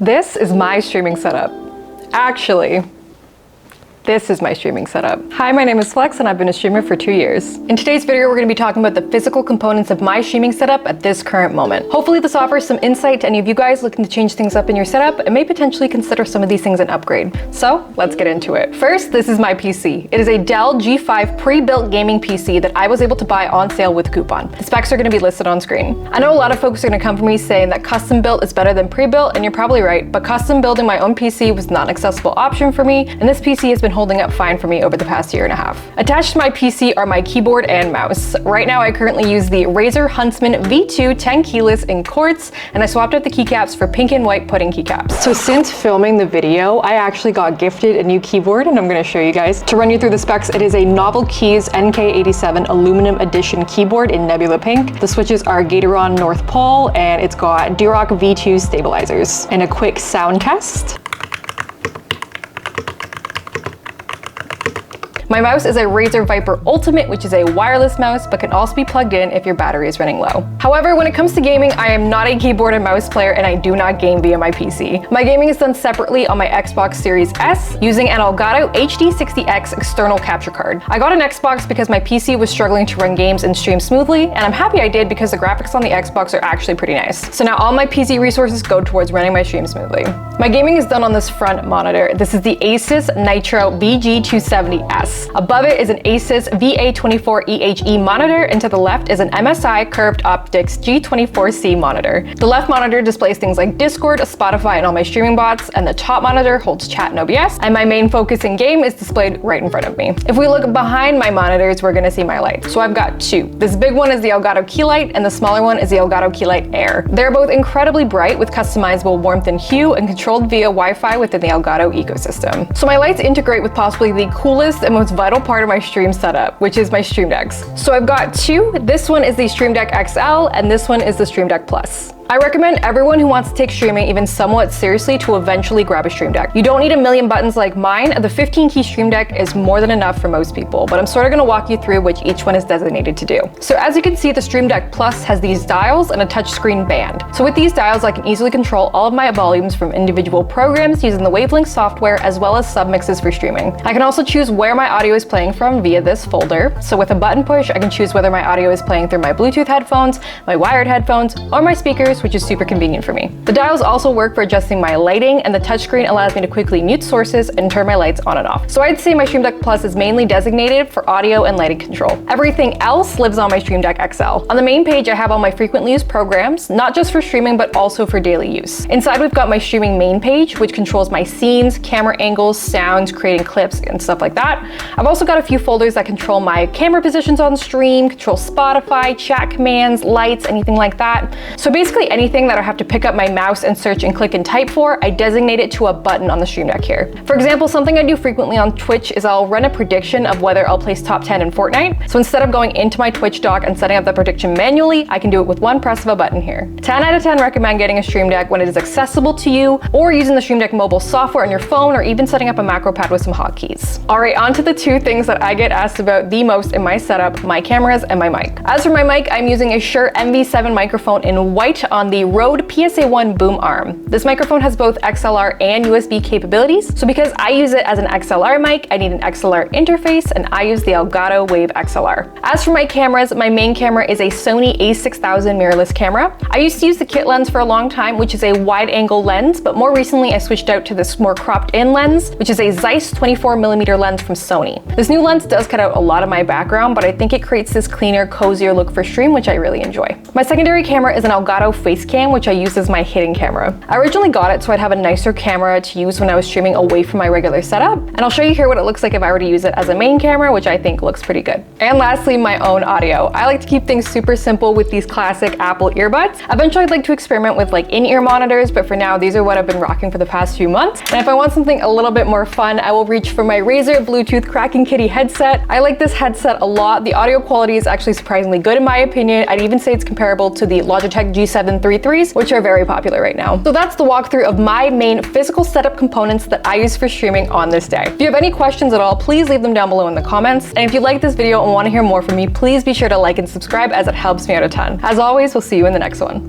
This is my streaming setup. Actually, this is my streaming setup. Hi, my name is Flex and I've been a streamer for 2 years. In today's video, we're gonna be talking about the physical components of my streaming setup at this current moment. Hopefully this offers some insight to any of you guys looking to change things up in your setup and may potentially consider some of these things an upgrade. So let's get into it. First, this is my PC. It is a Dell G5 pre-built gaming PC that I was able to buy on sale with a coupon. The specs are gonna be listed on screen. I know a lot of folks are gonna come for me saying that custom built is better than pre-built, and you're probably right, but custom building my own PC was not an accessible option for me, and this PC has been holding up fine for me over the past year and a half. Attached to my PC are my keyboard and mouse. Right now I currently use the Razer Huntsman V2 10 keyless in quartz, and I swapped out the keycaps for pink and white pudding keycaps. So since filming the video, I actually got gifted a new keyboard and I'm gonna show you guys. To run you through the specs, it is a Novel Keys NK87 aluminum edition keyboard in Nebula Pink. The switches are Gatoron North Pole, and it's got Durock V2 stabilizers. And a quick sound test. My mouse is a Razer Viper Ultimate, which is a wireless mouse, but can also be plugged in if your battery is running low. However, when it comes to gaming, I am not a keyboard and mouse player, and I do not game via my PC. My gaming is done separately on my Xbox Series S using an Elgato HD60X external capture card. I got an Xbox because my PC was struggling to run games and stream smoothly, and I'm happy I did because the graphics on the Xbox are actually pretty nice. So now all my PC resources go towards running my stream smoothly. My gaming is done on this front monitor. This is the Asus Nitro BG270S. Above it is an Asus VA24 EHE monitor, and to the left is an MSI Curved Optics G24C monitor. The left monitor displays things like Discord, Spotify, and all my streaming bots, and the top monitor holds chat and OBS, and my main focus in game is displayed right in front of me. If we look behind my monitors, we're gonna see my light. So I've got two. This big one is the Elgato Key Light, and the smaller one is the Elgato Key Light Air. They're both incredibly bright with customizable warmth and hue, and controlled via Wi-Fi within the Elgato ecosystem. So my lights integrate with possibly the coolest and most vital part of my stream setup, which is my Stream Decks. So I've got two. This one is the Stream Deck XL, and this one is the Stream Deck Plus. I recommend everyone who wants to take streaming even somewhat seriously to eventually grab a Stream Deck. You don't need a million buttons like mine. The 15-key Stream Deck is more than enough for most people, but I'm sort of going to walk you through which each one is designated to do. So as you can see, the Stream Deck Plus has these dials and a touchscreen band. So with these dials, I can easily control all of my volumes from individual programs using the Wavelength software, as well as submixes for streaming. I can also choose where my audio is playing from via this folder. So with a button push, I can choose whether my audio is playing through my Bluetooth headphones, my wired headphones, or my speakers, which is super convenient for me. The dials also work for adjusting my lighting, and the touchscreen allows me to quickly mute sources and turn my lights on and off. So I'd say my Stream Deck Plus is mainly designated for audio and lighting control. Everything else lives on my Stream Deck XL. On the main page, I have all my frequently used programs, not just for streaming, but also for daily use. Inside, we've got my streaming main page, which controls my scenes, camera angles, sounds, creating clips, and stuff like that. I've also got a few folders that control my camera positions on stream, control Spotify, chat commands, lights, anything like that. So basically anything that I have to pick up my mouse and search and click and type for, I designate it to a button on the Stream Deck here. For example, something I do frequently on Twitch is I'll run a prediction of whether I'll place top 10 in Fortnite. So instead of going into my Twitch dock and setting up the prediction manually, I can do it with one press of a button here. 10 out of 10 recommend getting a Stream Deck when it is accessible to you, or using the Stream Deck mobile software on your phone, or even setting up a macro pad with some hotkeys. All right, on to the two things that I get asked about the most in my setup, my cameras and my mic. As for my mic, I'm using a Shure MV7 microphone in white on the Rode PSA1 boom arm. This microphone has both XLR and USB capabilities, so because I use it as an XLR mic, I need an XLR interface, and I use the Elgato Wave XLR. As for my cameras, my main camera is a Sony a6000 mirrorless camera. I used to use the kit lens for a long time, which is a wide-angle lens, but more recently I switched out to this more cropped-in lens, which is a Zeiss 24mm lens from Sony. This new lens does cut out a lot of my background, but I think it creates this cleaner, cozier look for stream, which I really enjoy. My secondary camera is an Elgato Facecam, which I use as my hidden camera. I originally got it so I'd have a nicer camera to use when I was streaming away from my regular setup, and I'll show you here what it looks like if I were to use it as a main camera, which I think looks pretty good. And lastly, my own audio. I like to keep things super simple with these classic Apple earbuds. Eventually I'd like to experiment with like in-ear monitors, but for now these are what I've been rocking for the past few months. And if I want something a little bit more fun, I will reach for my Razer Bluetooth Kraken Kitty headset. I like this headset a lot. The audio quality is actually surprisingly good in my opinion. I'd even say it's comparable to the Logitech G7 33s, which are very popular right now. So that's the walkthrough of my main physical setup components that I use for streaming on this day. If you have any questions at all, please leave them down below in the comments. And if you like this video and want to hear more from me, please be sure to like and subscribe, as it helps me out a ton. As always, we'll see you in the next one.